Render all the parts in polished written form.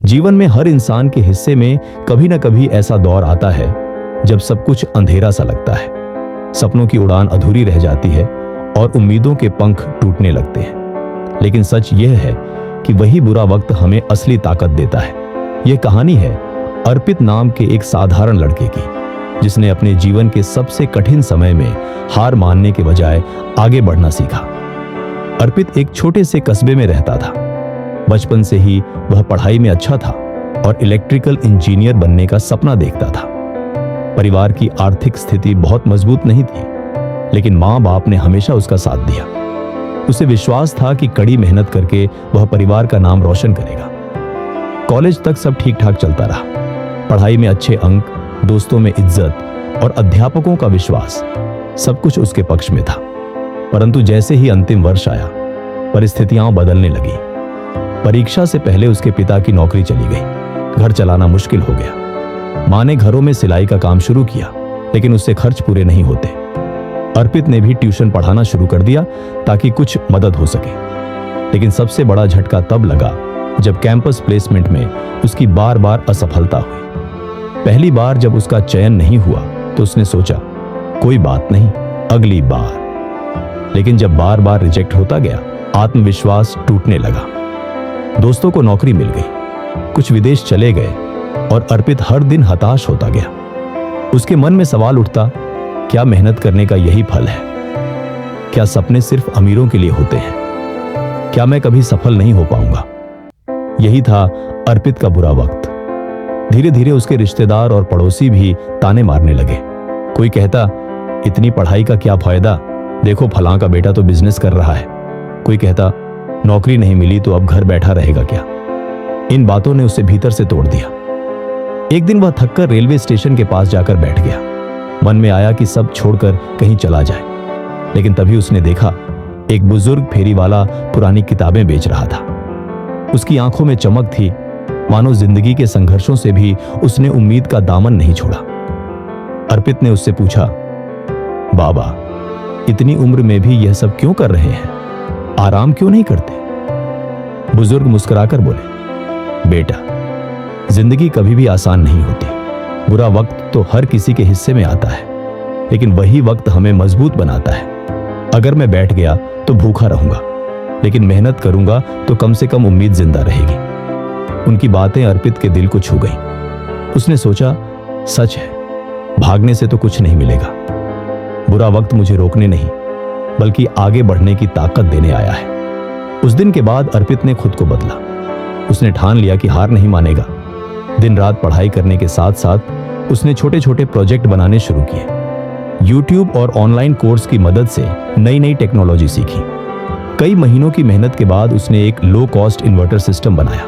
जीवन में हर इंसान के हिस्से में कभी न कभी ऐसा दौर आता है जब सब कुछ अंधेरा सा लगता है, सपनों की उड़ान अधूरी रह जाती है और उम्मीदों के पंख टूटने लगते हैं। लेकिन सच यह है कि वही बुरा वक्त हमें असली ताकत देता है। यह कहानी है अर्पित नाम के एक साधारण लड़के की, जिसने अपने जीवन के सबसे कठिन समय में हार मानने के बजाय आगे बढ़ना सीखा। अर्पित एक छोटे से कस्बे में रहता था। बचपन से ही वह पढ़ाई में अच्छा था और इलेक्ट्रिकल इंजीनियर बनने का सपना देखता था। परिवार की आर्थिक स्थिति बहुत मजबूत नहीं थी, लेकिन माँ बाप ने हमेशा उसका साथ दिया। उसे विश्वास था कि कड़ी मेहनत करके वह परिवार का नाम रोशन करेगा। कॉलेज तक सब ठीक ठाक चलता रहा। पढ़ाई में अच्छे अंक, दोस्तों में इज्जत और अध्यापकों का विश्वास, सब कुछ उसके पक्ष में था। परंतु जैसे ही अंतिम वर्ष आया, परिस्थितियां बदलने लगी। परीक्षा से पहले उसके पिता की नौकरी चली गई। घर चलाना मुश्किल हो गया। मां ने घरों में सिलाई का काम शुरू किया, लेकिन उससे खर्च पूरे नहीं होते। अर्पित ने भी ट्यूशन पढ़ाना शुरू कर दिया ताकि कुछ मदद हो सके। लेकिन सबसे बड़ा झटका तब लगा जब कैंपस प्लेसमेंट में उसकी बार बार असफलता हुई। पहली बार जब उसका चयन नहीं हुआ तो उसने सोचा, कोई बात नहीं, अगली बार। लेकिन जब बार बार रिजेक्ट होता गया, आत्मविश्वास टूटने लगा। दोस्तों को नौकरी मिल गई, कुछ विदेश चले गए और अर्पित हर दिन हताश होता गया। उसके मन में सवाल उठता, क्या मेहनत करने का यही फल है? क्या सपने सिर्फ अमीरों के लिए होते हैं? क्या मैं कभी सफल नहीं हो पाऊंगा? यही था अर्पित का बुरा वक्त। धीरे धीरे उसके रिश्तेदार और पड़ोसी भी ताने मारने लगे। कोई कहता, इतनी पढ़ाई का क्या फायदा, देखो फलां का बेटा तो बिजनेस कर रहा है। कोई कहता, नौकरी नहीं मिली तो अब घर बैठा रहेगा क्या? इन बातों ने उसे भीतर से तोड़ दिया। एक दिन वह थककर रेलवे स्टेशन के पास जाकर बैठ गया। मन में आया कि सब छोड़कर कहीं चला जाए, लेकिन तभी उसने देखा एक बुजुर्ग फेरी वाला पुरानी किताबें बेच रहा था। उसकी आंखों में चमक थी, मानो जिंदगी के संघर्षों से भी उसने उम्मीद का दामन नहीं छोड़ा। अर्पित ने उससे पूछा, बाबा, इतनी उम्र में भी यह सब क्यों कर रहे हैं? आराम क्यों नहीं करते? बुजुर्ग मुस्कुराकर बोले, बेटा, जिंदगी कभी भी आसान नहीं होती। बुरा वक्त तो हर किसी के हिस्से में आता है, लेकिन वही वक्त हमें मजबूत बनाता है। अगर मैं बैठ गया तो भूखा रहूंगा, लेकिन मेहनत करूंगा तो कम से कम उम्मीद जिंदा रहेगी। उनकी बातें अर्पित के दिल को छू गईं। उसने सोचा, सच है, भागने से तो कुछ नहीं मिलेगा। बुरा वक्त मुझे रोकने नहीं, बल्कि आगे बढ़ने की ताकत देने आया है। उस दिन के बाद अर्पित ने खुद को बदला। उसने ठान लिया कि हार नहीं मानेगा। दिन रात पढ़ाई करने के साथ साथ उसने छोटे छोटे प्रोजेक्ट बनाने शुरू किए। YouTube और ऑनलाइन कोर्स की मदद से नई नई टेक्नोलॉजी सीखी। कई महीनों की मेहनत के बाद उसने एक लो कॉस्ट इन्वर्टर सिस्टम बनाया,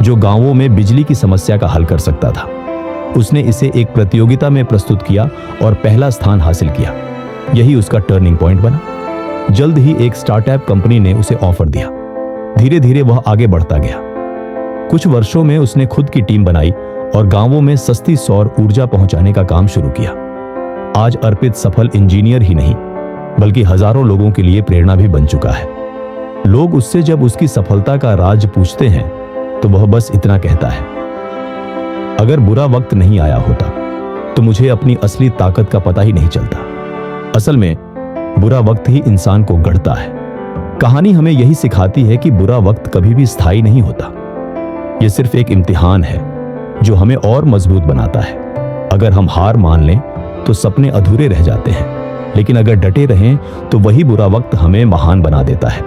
जो गांवों में बिजली की समस्या का हल कर सकता था। उसने इसे एक प्रतियोगिता में प्रस्तुत किया और पहला स्थान हासिल किया। यही उसका टर्निंग पॉइंट बना। जल्द ही एक स्टार्टअप कंपनी ने उसे ऑफर दिया। धीरे धीरे वह आगे बढ़ता गया। कुछ वर्षों में उसने खुद की टीम बनाई और गांवों में सस्ती सौर ऊर्जा पहुंचाने का काम शुरू किया। आज अर्पित सफल इंजीनियर ही नहीं, बल्कि हजारों लोगों के लिए प्रेरणा भी बन चुका है। लोग उससे जब उसकी सफलता का राज पूछते हैं तो वह बस इतना कहता है, अगर बुरा वक्त नहीं आया होता तो मुझे अपनी असली ताकत का पता ही नहीं चलता। असल में बुरा वक्त ही इंसान को गढ़ता है। कहानी हमें यही सिखाती है कि बुरा वक्त कभी भी स्थायी नहीं होता। यह सिर्फ एक इम्तिहान है जो हमें और मजबूत बनाता है। अगर हम हार मान लें तो सपने अधूरे रह जाते हैं, लेकिन अगर डटे रहें तो वही बुरा वक्त हमें महान बना देता है।